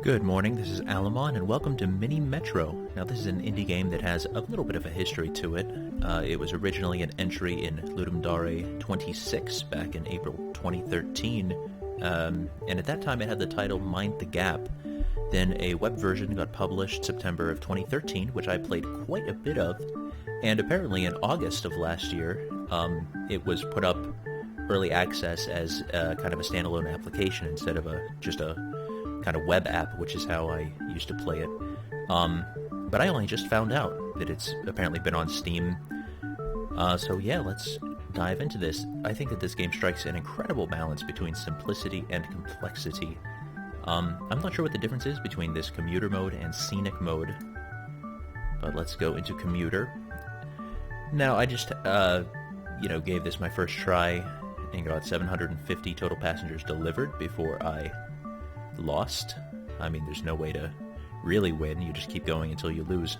Good morning, this is Alamon, and welcome to Mini Metro. Now, this is an indie game that has a little bit of a history to it. It was originally an entry in Ludum Dare 26 back in April 2013, and at that time it had the title Mind the Gap. Then a web version got published September of 2013, which I played quite a bit of, and apparently in August of last year, it was put up early access as kind of a standalone application instead of just a kind of web app, which is how I used to play it. But I only just found out that it's apparently been on Steam. So yeah, let's dive into this. I think that this game strikes an incredible balance between simplicity and complexity. I'm not sure what the difference is between this commuter mode and scenic mode, but let's go into commuter. Now, I just, gave this my first try and got 750 total passengers delivered before I lost. I mean, there's no way to really win. You just keep going until you lose.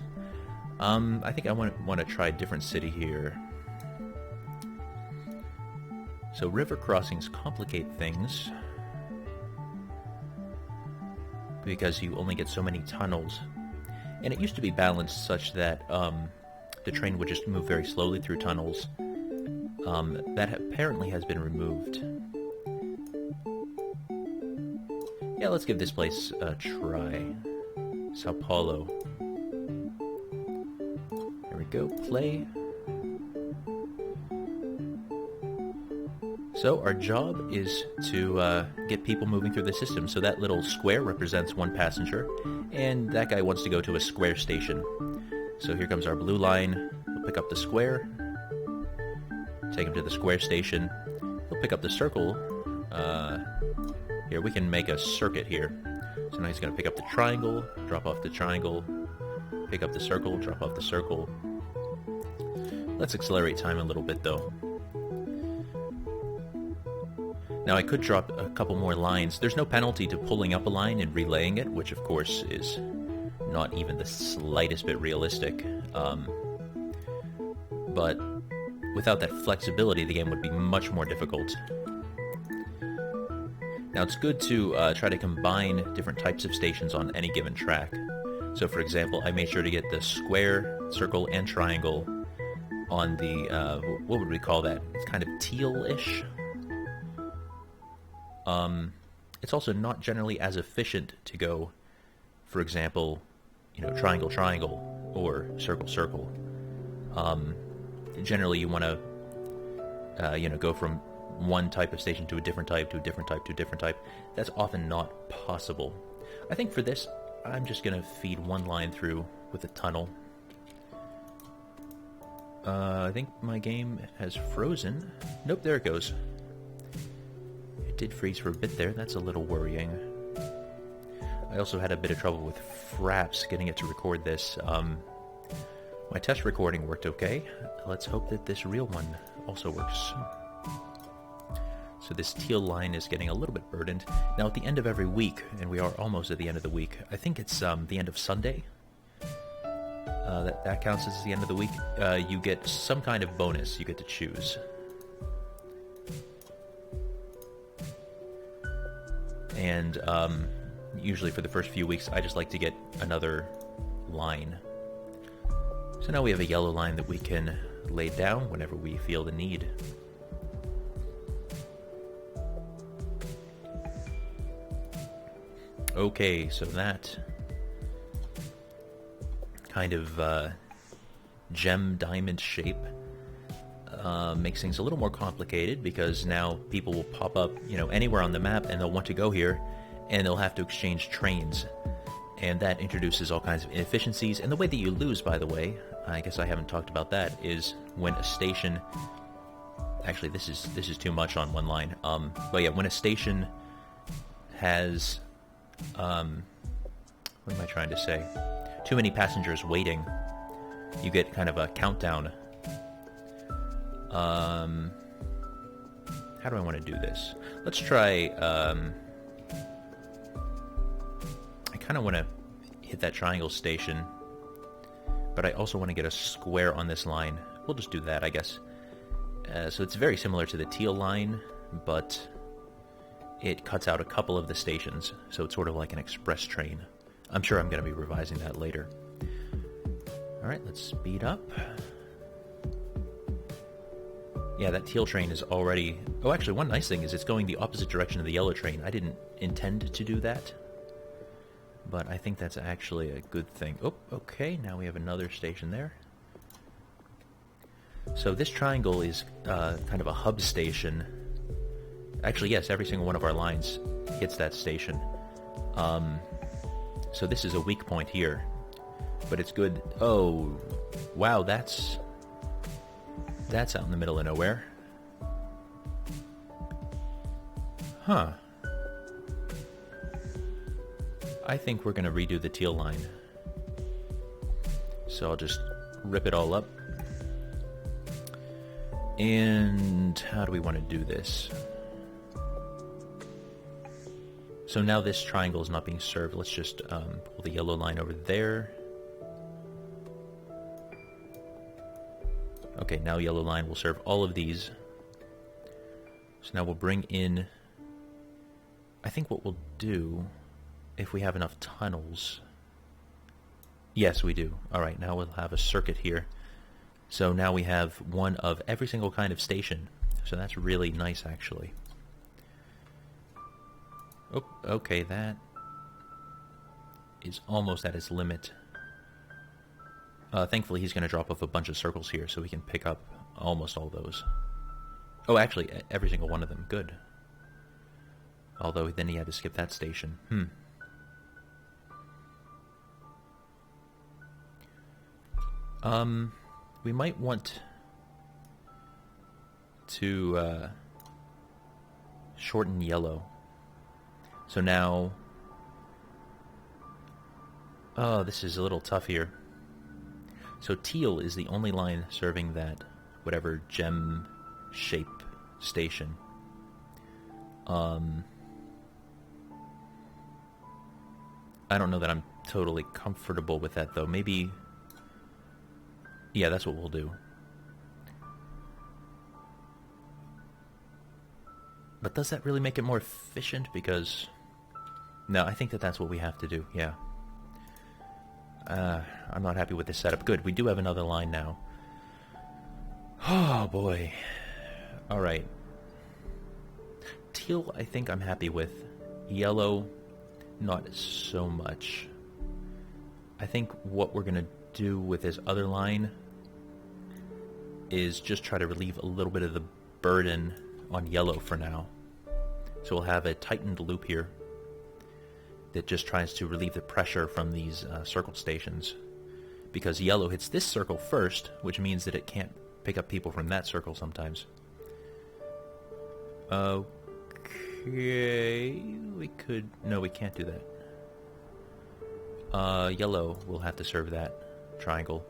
I think I want to try a different city here. So river crossings complicate things because you only get so many tunnels. And it used to be balanced such that the train would just move very slowly through tunnels. That apparently has been removed. Yeah, let's give this place a try. Sao Paulo. There we go, play. So our job is to get people moving through the system. So that little square represents one passenger, and that guy wants to go to a square station. So here comes our blue line. We'll pick up the square, take him to the square station. We'll pick up the circle. Here, we can make a circuit here. So now he's going to pick up the triangle, drop off the triangle, pick up the circle, drop off the circle. Let's accelerate time a little bit, though. Now, I could drop a couple more lines. There's no penalty to pulling up a line and relaying it, which, of course, is not even the slightest bit realistic. But without that flexibility, the game would be much more difficult. Now, it's good to try to combine different types of stations on any given track. So, for example, I made sure to get the square, circle, and triangle on the, what would we call that? It's kind of teal-ish. It's also not generally as efficient to go, for example, triangle, triangle, or circle, circle. Generally, you want to, go from one type of station to a different type, to a different type, to a different type. That's often not possible. I think for this, I'm just going to feed one line through with a tunnel. I think my game has frozen. Nope, there it goes. It did freeze for a bit there. That's a little worrying. I also had a bit of trouble with Fraps getting it to record this. My test recording worked okay. Let's hope that this real one also works. So this teal line is getting a little bit burdened. Now at the end of every week, and we are almost at the end of the week, I think it's the end of Sunday. That counts as the end of the week. You get some kind of bonus you get to choose. And usually for the first few weeks, I just like to get another line. So now we have a yellow line that we can lay down whenever we feel the need. Okay, so that kind of gem diamond shape makes things a little more complicated because now people will pop up, anywhere on the map and they'll want to go here and they'll have to exchange trains. And that introduces all kinds of inefficiencies. And the way that you lose, by the way, I guess I haven't talked about that, is when a station... Actually, this is too much on one line. But yeah, when a station has... what am I trying to say? Too many passengers waiting. You get kind of a countdown. How do I want to do this? Let's try, I kind of want to hit that triangle station, but I also want to get a square on this line. We'll just do that, I guess. So it's very similar to the teal line, but it cuts out a couple of the stations, so it's sort of like an express train. I'm sure I'm going to be revising that later. Alright, let's speed up. Yeah, that teal train is already... Oh, actually, one nice thing is it's going the opposite direction of the yellow train. I didn't intend to do that, but I think that's actually a good thing. Oh, okay, now we have another station there. So this triangle is kind of a hub station. Actually, yes, every single one of our lines hits that station. So this is a weak point here, but it's good. Oh, wow, that's out in the middle of nowhere. Huh. I think we're going to redo the teal line. So I'll just rip it all up. And how do we want to do this? So now this triangle is not being served. Let's just pull the yellow line over there. Okay, now yellow line will serve all of these. So now we'll bring in... I think what we'll do, if we have enough tunnels... Yes, we do. Alright, now we'll have a circuit here. So now we have one of every single kind of station. So that's really nice, actually. Oh, okay, that is almost at its limit. Thankfully, he's going to drop off a bunch of circles here, so we can pick up almost all those. Oh, actually, every single one of them. Good. Although, then he had to skip that station. We might want to shorten yellow. So now... Oh, this is a little tough here. So teal is the only line serving that whatever gem shape station. I don't know that I'm totally comfortable with that, though. Maybe... Yeah, that's what we'll do. But does that really make it more efficient? Because... No, I think that that's what we have to do, yeah. I'm not happy with this setup. Good, we do have another line now. Oh, boy. Alright. Teal, I think I'm happy with. Yellow, not so much. I think what we're going to do with this other line is just try to relieve a little bit of the burden on yellow for now. So we'll have a tightened loop here that just tries to relieve the pressure from these circle stations. Because yellow hits this circle first, which means that it can't pick up people from that circle sometimes. Okay, we could... No, we can't do that. Yellow will have to serve that triangle.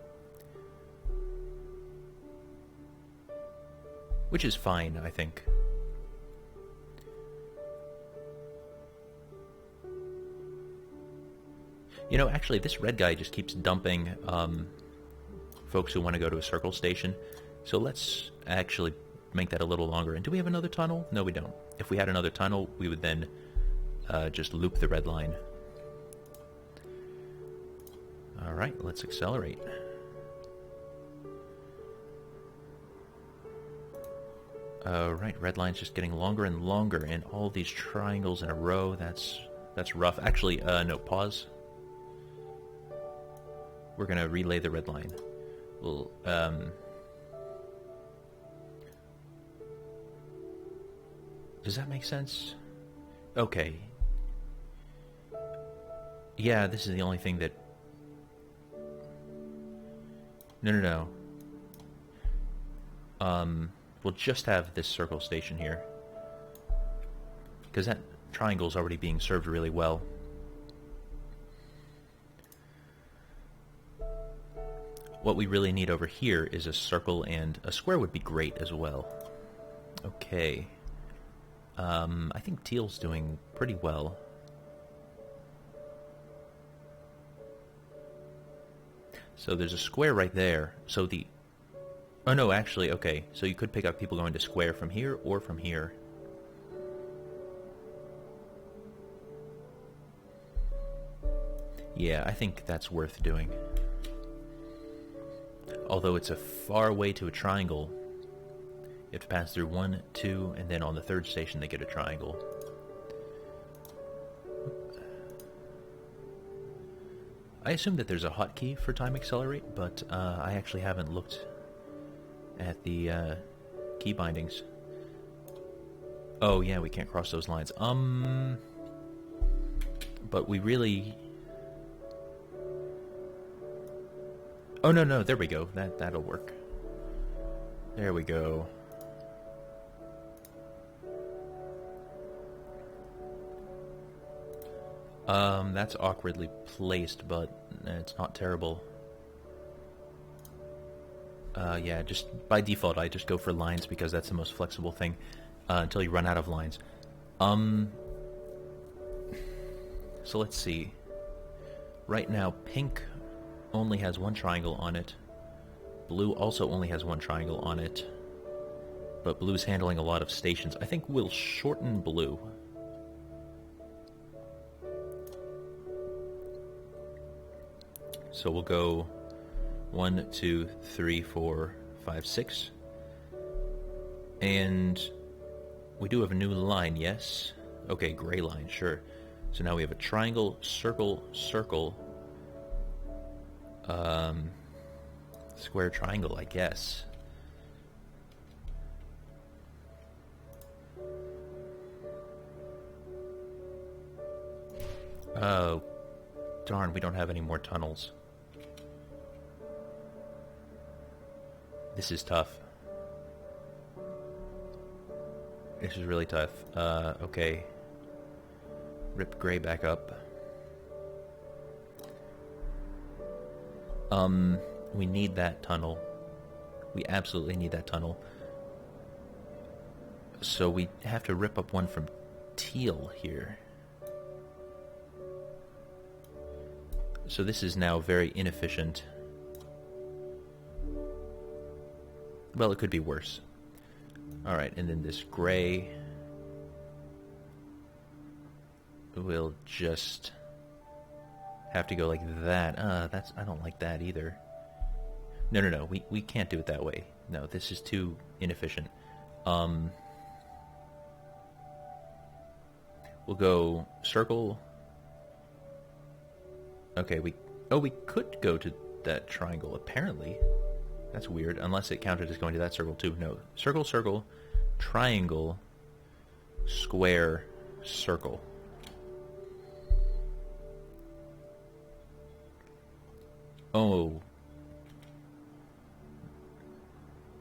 Which is fine, I think. You know, actually, this red guy just keeps dumping folks who want to go to a circle station. So let's actually make that a little longer. And do we have another tunnel? No, we don't. If we had another tunnel, we would then just loop the red line. Alright, let's accelerate. Alright, red line's just getting longer and longer, and all these triangles in a row, that's rough. Actually, no, pause. We're gonna relay the red line. We'll, does that make sense? Okay. Yeah, this is the only thing that... No. We'll just have this circle station here. Because that triangle's already being served really well. What we really need over here is a circle, and a square would be great as well. Okay. I think teal's doing pretty well. So there's a square right there. So the... Oh no, actually, okay. So you could pick up people going to square from here or from here. Yeah, I think that's worth doing. Although it's a far way to a triangle, you have to pass through 1, 2, and then on the third station they get a triangle. I assume that there's a hotkey for time accelerate, but I actually haven't looked at the key bindings. Oh yeah, we can't cross those lines. But we really... Oh no, there we go. That'll work. There we go. That's awkwardly placed, but it's not terrible. Yeah, just by default, I just go for lines because that's the most flexible thing until you run out of lines. So let's see. Right now, pink only has 1 triangle on it. Blue also only has 1 triangle on it. But blue's handling a lot of stations. I think we'll shorten blue. So we'll go 1, 2, 3, 4, 5, 6. And we do have a new line, yes? Okay, gray line, sure. So now we have a triangle, circle, circle, square, triangle, I guess. Oh, darn, we don't have any more tunnels. This is tough. This is really tough. Okay. Rip gray back up. We need that tunnel. We absolutely need that tunnel. So we have to rip up one from teal here. So this is now very inefficient. Well, it could be worse. Alright, and then this gray will just have to go like that. I don't like that either. No, we can't do it that way. No, this is too inefficient. We'll go circle. Okay, we could go to that triangle, apparently. That's weird, unless it counted as going to that circle too. No, circle, circle, triangle, square, circle. Oh.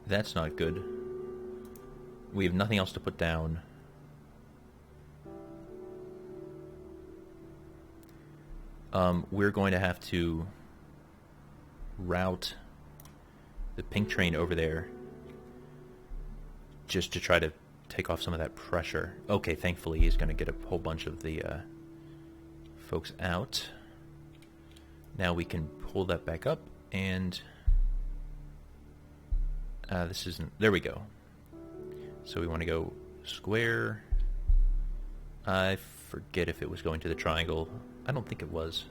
That's not good. We have nothing else to put down. We're going to have to route the pink train over there just to try to take off some of that pressure. Okay, thankfully he's going to get a whole bunch of the folks out. Now we can pull that back up, and this isn't... There we go. So we want to go square. I forget if it was going to the triangle. I don't think it was.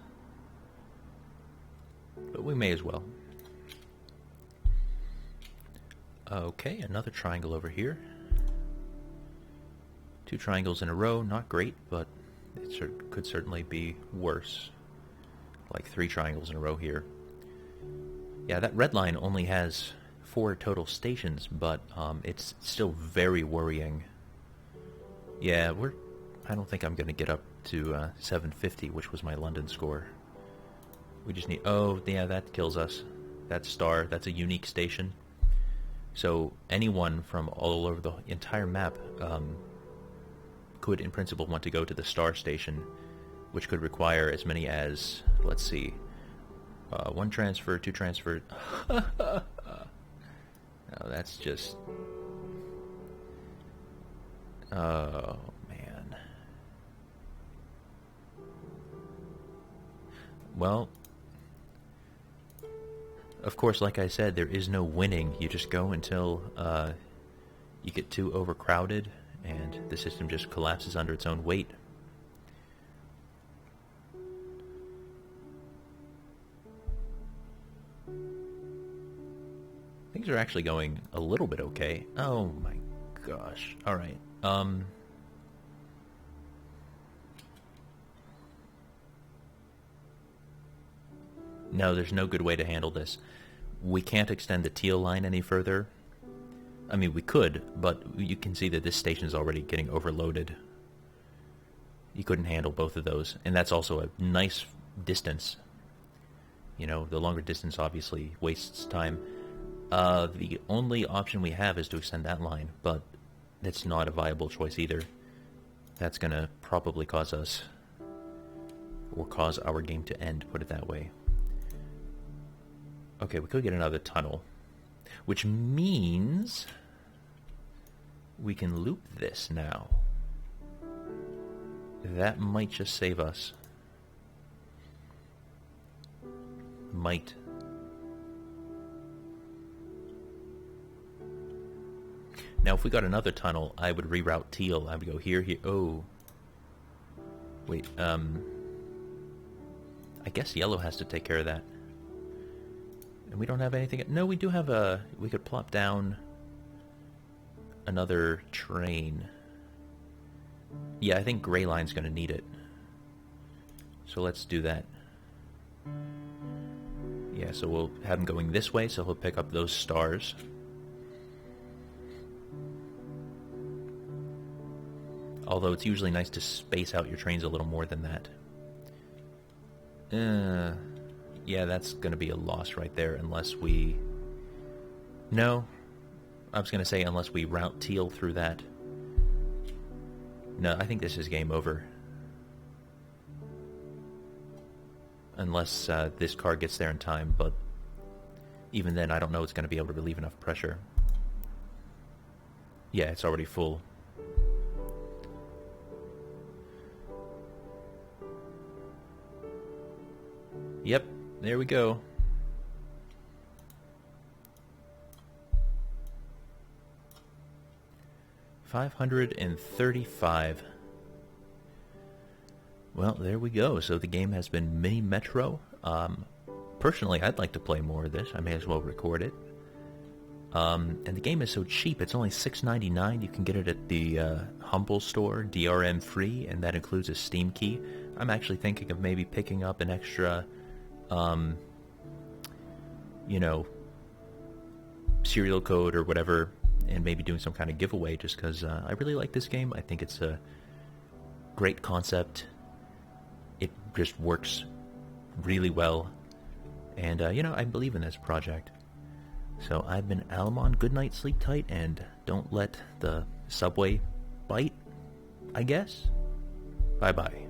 But we may as well. Okay, another triangle over here. 2 triangles in a row, not great, but it could certainly be worse. Like 3 triangles in a row here. Yeah, that red line only has 4 total stations, but it's still very worrying. Yeah, I don't think I'm going to get up to 750, which was my London score. We just need... Oh, yeah, that kills us. That star, that's a unique station. So anyone from all over the entire map could, in principle, want to go to the star station, which could require as many as, let's see, 1 transfer, 2 transfer. No, that's just... Oh, man. Well, of course, like I said, there is no winning. You just go until you get too overcrowded and the system just collapses under its own weight. Things are actually going a little bit okay. Oh my gosh. Alright. No, there's no good way to handle this. We can't extend the teal line any further. I mean, we could, but you can see that this station is already getting overloaded. You couldn't handle both of those, and that's also a nice distance. You know, the longer distance obviously wastes time. The only option we have is to extend that line, but that's not a viable choice either. That's going to probably cause us, or cause our game to end, put it that way. Okay, we could get another tunnel, which means we can loop this now. That might just save us. Might. Now, if we got another tunnel, I would reroute teal. I would go here, here. Oh. Wait, I guess yellow has to take care of that. And we don't have anything... No, we do have a... We could plop down another train. Yeah, I think Gray Line's going to need it. So let's do that. Yeah, so we'll have him going this way, so he'll pick up those stars. Although it's usually nice to space out your trains a little more than that. Yeah, that's going to be a loss right there unless we... No. I was going to say unless we route teal through that. No, I think this is game over. Unless this car gets there in time, but even then I don't know it's going to be able to relieve enough pressure. Yeah, it's already full. Yep, there we go. $535. Well, there we go. So the game has been Mini Metro. Personally, I'd like to play more of this. I may as well record it. And the game is so cheap. It's only $6.99. You can get it at the Humble store, DRM free, and that includes a Steam key. I'm actually thinking of maybe picking up an extra, you know, serial code or whatever, and maybe doing some kind of giveaway just because I really like this game. I think it's a great concept. It just works really well. And, you know, I believe in this project. So I've been Alamon. Good night, sleep tight, and don't let the subway bite, I guess. Bye-bye.